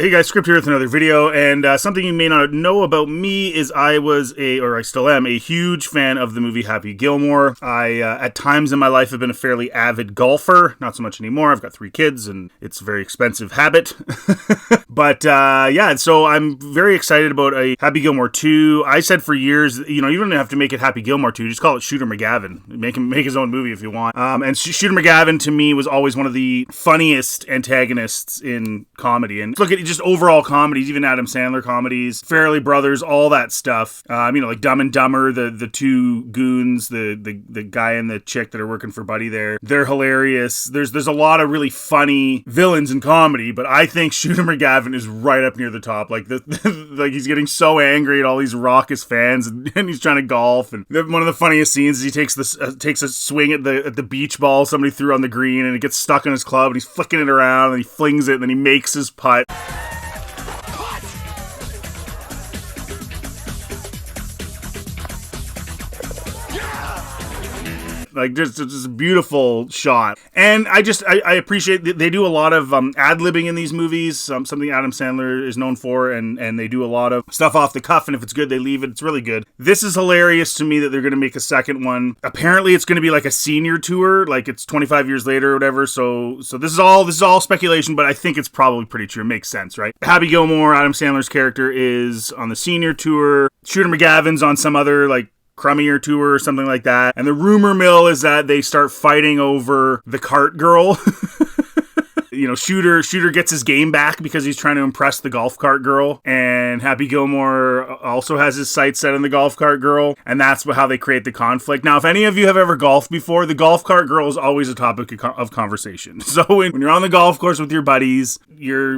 Hey guys, Script here with another video, and something you may not know about me is I still am, a huge fan of the movie Happy Gilmore. I, at times in my life, have been a fairly avid golfer. Not so much anymore. I've got 3 kids, and it's a very expensive habit. But, yeah, so I'm very excited about a Happy Gilmore 2. I said for years, you don't have to make it Happy Gilmore 2, just call it Shooter McGavin. Make his own movie if you want. And Shooter McGavin, to me, was always one of the funniest antagonists in comedy. And look at just overall comedies, even Adam Sandler comedies, Farrelly Brothers, all that stuff. Like Dumb and Dumber, the 2 goons, the guy and the chick that are working for Buddy there. They're hilarious. There's a lot of really funny villains in comedy, but I think Shooter McGavin is right up near the top. Like like he's getting so angry at all these raucous fans, and he's trying to golf. And one of the funniest scenes is he takes a swing at the beach ball somebody threw on the green, and it gets stuck on his club, and he's flicking it around, and he flings it, and then he makes his putt. Like, just a beautiful shot. And I appreciate they do a lot of ad-libbing in these movies, something Adam Sandler is known for, and they do a lot of stuff off the cuff, and if it's good, they leave it. It's really good. This is hilarious to me that they're going to make a second one. Apparently, it's going to be like a senior tour, like it's 25 years later or whatever, so this is all speculation, but I think it's probably pretty true. It makes sense, right? Happy Gilmore, Adam Sandler's character, is on the senior tour. Shooter McGavin's on some other, like, crummier tour or something like that. And the rumor mill is that they start fighting over the cart girl. Shooter gets his game back because he's trying to impress the golf cart girl. And Happy Gilmore also has his sights set on the golf cart girl. And that's how they create the conflict. Now, if any of you have ever golfed before, the golf cart girl is always a topic of conversation. So when you're on the golf course with your buddies, you're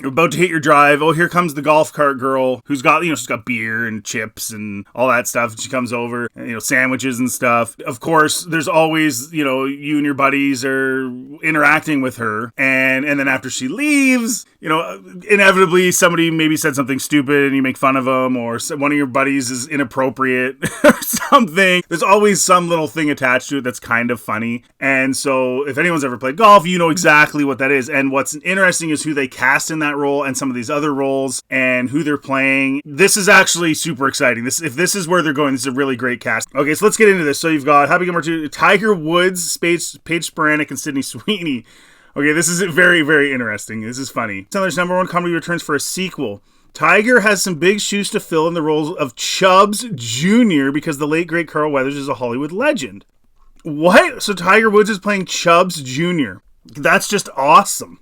about to hit your drive. Oh, here comes the golf cart girl who's got, she's got beer and chips and all that stuff. She comes over, and, sandwiches and stuff. Of course, there's always, you and your buddies are interacting with her. And then after she leaves, inevitably somebody maybe said something stupid and you make fun of them, or one of your buddies is inappropriate or something. There's always some little thing attached to it that's kind of funny. And so if anyone's ever played golf, you know exactly what that is. And what's interesting is who they cast in that role and some of these other roles and who they're playing. This is actually super exciting. If this is where they're going, this is a really great cast. Okay, so let's get into this. So you've got Happy Gilmore 2, Tiger Woods, Paige Speranek, and Sydney Sweeney. Okay, this is very, very interesting. This is funny. Sandler's #1 comedy returns for a sequel. Tiger has some big shoes to fill in the roles of Chubbs Jr. because the late, great Carl Weathers is a Hollywood legend. What? So Tiger Woods is playing Chubbs Jr. That's just awesome.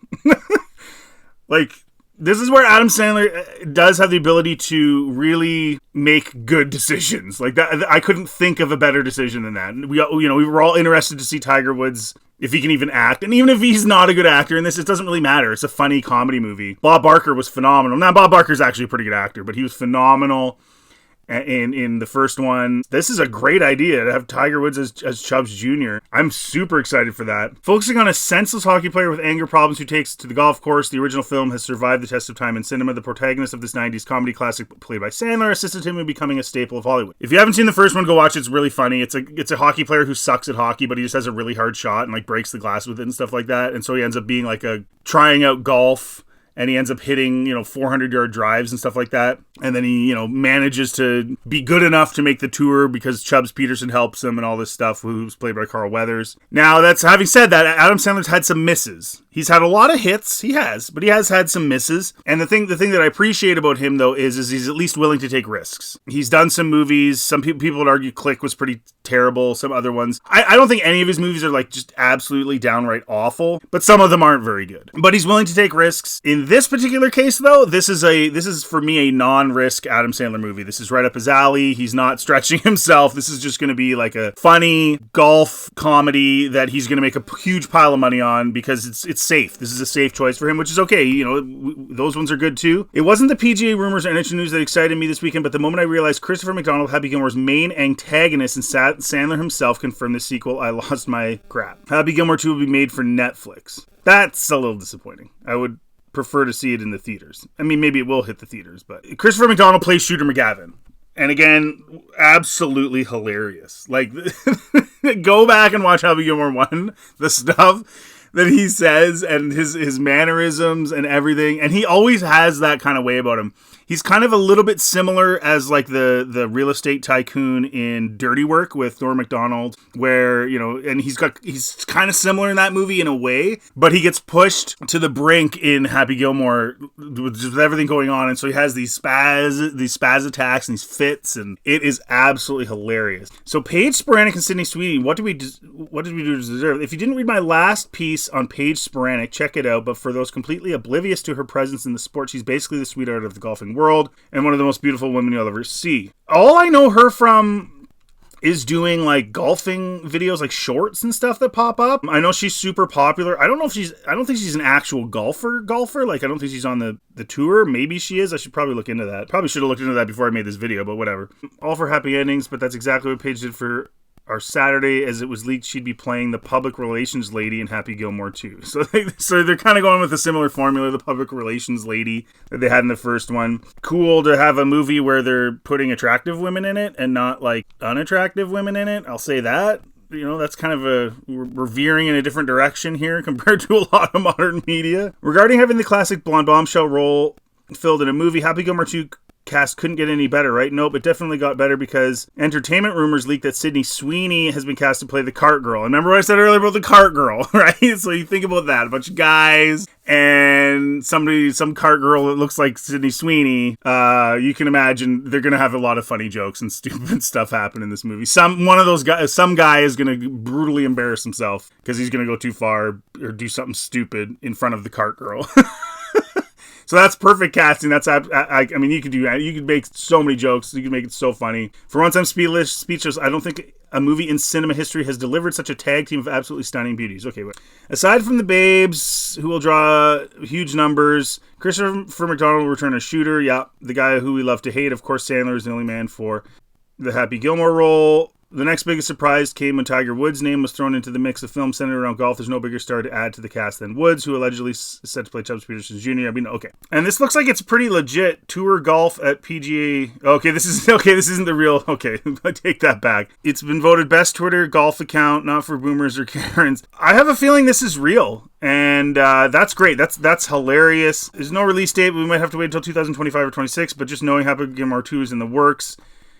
Like, this is where Adam Sandler does have the ability to really make good decisions. Like that, I couldn't think of a better decision than that. We were all interested to see Tiger Woods, if he can even act. And even if he's not a good actor in this, it doesn't really matter. It's a funny comedy movie. Bob Barker was phenomenal. Now, Bob Barker's actually a pretty good actor, but he was phenomenal in the first one. This is a great idea to have Tiger Woods as Chubbs Jr. I'm super excited for that. Focusing on a senseless hockey player with anger problems who takes to the golf course, the original film has survived the test of time in cinema. The protagonist of this 90s comedy classic, played by Sandler, assisted him in becoming a staple of Hollywood. If you haven't seen the first one, go watch it. It's really funny. It's a hockey player who sucks at hockey, but he just has a really hard shot and breaks the glass with it and stuff like that. And so he ends up being trying out golf. And he ends up hitting, 400-yard drives and stuff like that. And then he, manages to be good enough to make the tour because Chubbs Peterson helps him and all this stuff, who's played by Carl Weathers. Now, having said that, Adam Sandler's had some misses. He's had a lot of hits, but he has had some misses. And the thing that I appreciate about him, though, is he's at least willing to take risks. He's done some movies. Some people would argue Click was pretty terrible. Some other ones. I don't think any of his movies are just absolutely downright awful, but some of them aren't very good. But he's willing to take risks. In this particular case, though, this is for me a non-risk Adam Sandler movie. This is right up his alley. He's not stretching himself. This is just going to be like a funny golf comedy that he's going to make a huge pile of money on because it's safe. This is a safe choice for him, which is okay. Those ones are good too. It wasn't the PGA rumors or NHL news that excited me this weekend, but the moment I realized Christopher McDonald, Happy Gilmore's main antagonist, and Sandler himself confirmed the sequel, I lost my crap. Happy Gilmore 2 will be made for Netflix. That's a little disappointing. I would prefer to see it in the theaters. I mean, maybe it will hit the theaters, but Christopher McDonald plays Shooter McGavin. And again, absolutely hilarious. Go back and watch Happy Gilmore 1, the stuff that he says and his mannerisms and everything. And he always has that kind of way about him. He's kind of a little bit similar as like the real estate tycoon in Dirty Work with Norm Macdonald, where, you know, and he's kind of similar in that movie in a way, but he gets pushed to the brink in Happy Gilmore with everything going on. And so he has these spaz attacks and these fits, and it is absolutely hilarious. So Paige Spiranac and Sydney Sweeney, what did we do to deserve? If you didn't read my last piece on Paige Spiranac, check it out. But for those completely oblivious to her presence in the sport, she's basically the sweetheart of the golfing world and one of the most beautiful women you'll ever see. All I know her from is doing like golfing videos, like shorts and stuff that pop up. I know she's super popular. I don't think she's an actual golfer. Like, I don't think she's on the tour. Maybe she is. I should probably look into that. Probably should have looked into that before I made this video, but whatever. All for happy endings, but that's exactly what Paige did for our Saturday, as it was leaked she'd be playing the public relations lady in Happy Gilmore 2. So they're kind of going with a similar formula, the public relations lady that they had in the first one. Cool to have a movie where they're putting attractive women in it and not like unattractive women in it. I'll say that. You know, that's kind of we're veering in a different direction here compared to a lot of modern media. Regarding having the classic blonde bombshell role filled in a movie, Happy Gilmore 2 cast couldn't get any better, right? Nope, it definitely got better because entertainment rumors leaked that Sydney Sweeney has been cast to play the cart girl. Remember what I said earlier about the cart girl, right? So you think about that, a bunch of guys and some cart girl that looks like Sydney Sweeney. You can imagine they're gonna have a lot of funny jokes and stupid stuff happen in this movie. Some guy is gonna brutally embarrass himself because he's gonna go too far or do something stupid in front of the cart girl. So that's perfect casting. I mean, you could make so many jokes. You could make it so funny. For once, I'm speechless. I don't think a movie in cinema history has delivered such a tag team of absolutely stunning beauties. Okay, but aside from the babes, who will draw huge numbers, Christopher McDonald will return as Shooter. Yeah, the guy who we love to hate. Of course, Sandler is the only man for the Happy Gilmore role. The next biggest surprise came when Tiger Woods' name was thrown into the mix of films centered around golf. There's no bigger star to add to the cast than Woods, who allegedly is set to play Chubbs Peterson Jr. I mean, okay. And this looks like it's pretty legit. Tour golf at PGA. Okay, this isn't the real. Okay, I take that back. It's been voted best Twitter golf account, not for boomers or Karens. I have a feeling this is real. And that's great. That's hilarious. There's no release date, but we might have to wait until 2025 or 26. But just knowing Happy Gilmore 2 is in the works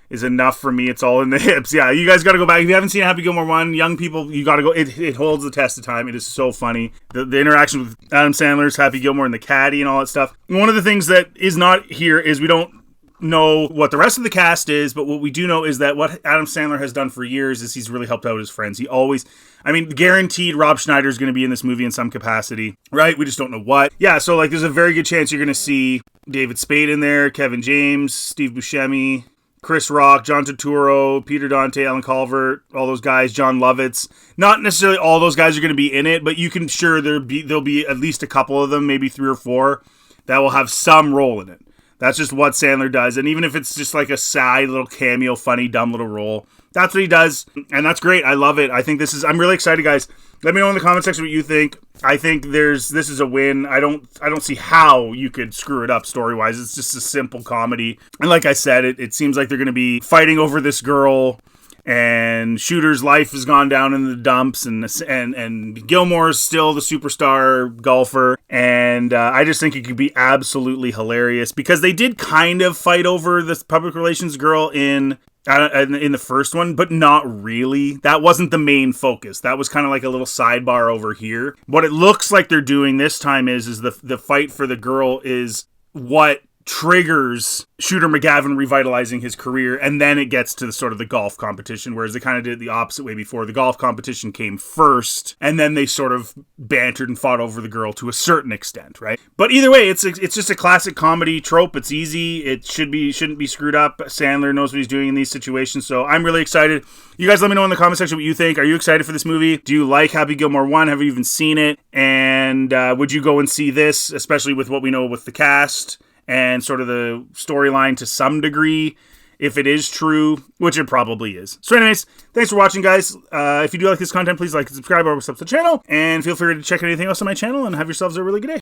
is enough for me. It's all in the hips. Yeah, you guys got to go back. If you haven't seen Happy Gilmore 1, young people, you got to go. It holds the test of time. It is so funny. The interaction with Adam Sandler's Happy Gilmore and the caddy and all that stuff. One of the things that is not here is we don't know what the rest of the cast is, but what we do know is that what Adam Sandler has done for years is he's really helped out his friends. He always, I mean, guaranteed Rob Schneider is going to be in this movie in some capacity, right? We just don't know what. Yeah, so like there's a very good chance you're going to see David Spade in there, Kevin James, Steve Buscemi, Chris Rock, John Turturro, Peter Dante, Alan Calvert, all those guys, John Lovitz. Not necessarily all those guys are going to be in it, but you can sure there'll be at least a couple of them, maybe 3 or 4, that will have some role in it. That's just what Sandler does. And even if it's just like a side little cameo, funny, dumb little role, that's what he does. And that's great. I love it. I think I'm really excited, guys. Let me know in the comment section what you think. I think this is a win. I don't see how you could screw it up story-wise. It's just a simple comedy. And like I said, it seems like they're going to be fighting over this girl, and Shooter's life has gone down in the dumps, and Gilmore's still the superstar golfer. And I just think it could be absolutely hilarious because they did kind of fight over this public relations girl in the first one, but not really. That wasn't the main focus. That was kind of like a little sidebar over here. What it looks like they're doing this time is the fight for the girl is what triggers Shooter McGavin revitalizing his career, and then it gets to the sort of the golf competition, whereas they kind of did it the opposite way before. The golf competition came first, and then they sort of bantered and fought over the girl to a certain extent, right? But either way, it's just a classic comedy trope. It's easy. It shouldn't be screwed up. Sandler knows what he's doing in these situations, so I'm really excited. You guys let me know in the comment section what you think. Are you excited for this movie? Do you like Happy Gilmore 1? Have you even seen it? And would you go and see this, especially with what we know with the cast and sort of the storyline to some degree, if it is true, which it probably is. So anyways, thanks for watching, guys. If you do like this content, please like and subscribe or sub to the channel, and feel free to check anything else on my channel, and have yourselves a really good day.